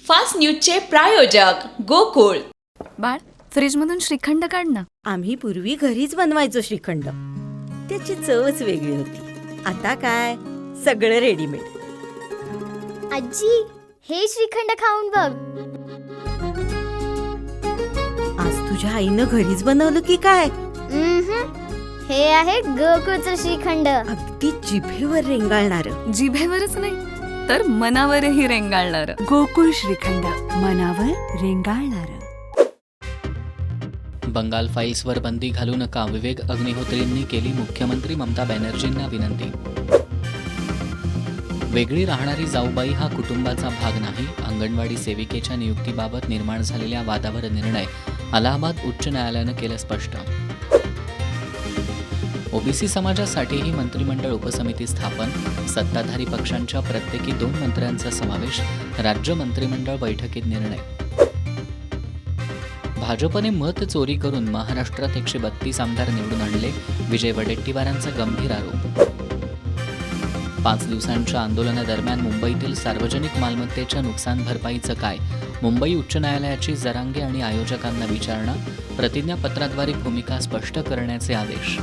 Fast न्यूजचे प्रायोजक गोकुळ. बाळ, फ्रीजमधून श्रीखंड काढ ना. आम्ही पूर्वी घरीच बनवायचो श्रीखंड. त्याची चवच वेगळी होती. आता काय सगळं रेडीमेड. आजी, हे श्रीखंड खाऊन बघ. आज तुझ्या आईनं घरीच बनवलं की काय? हे आहे गोकुळचं श्रीखंड. अगदी जिभेवर रेंगाळणार. जिभेवरच नाही तर मनावरही रेंगाळणार. गोकुळ श्रीखंड, मनावर रेंगाळणार. बंगाल फाईल्सवर बंदी घालू नका, विवेक अग्निहोत्रींनी केली मुख्यमंत्री ममता बॅनर्जींना विनंती. वेगळी राहणारी जाऊबाई हा कुटुंबाचा भाग नाही, अंगणवाडी सेविकेच्या नियुक्तीबाबत निर्माण झालेल्या वादावर निर्णय अलाहाबाद उच्च न्यायालयानं केलं स्पष्ट. ओबीसी समाजासाठीही मंत्रिमंडळ उपसमिती स्थापन, सत्ताधारी पक्षांच्या प्रत्येकी 2 मंत्र्यांचा समावेश, राज्य मंत्रिमंडळ बैठकीत निर्णय. भाजपने मत चोरी करून महाराष्ट्रात 132 आमदार निवडून आणले, विजय वडेट्टीवारांचा गंभीर आरोप. 5 दिवसांच्या आंदोलनादरम्यान मुंबईतील सार्वजनिक मालमत्तेच्या नुकसान भरपाईचं काय? मुंबई उच्च न्यायालयाची जरांगे आणि आयोजकांना विचारणा, प्रतिज्ञापत्राद्वारे भूमिका स्पष्ट करण्याचे आदेश.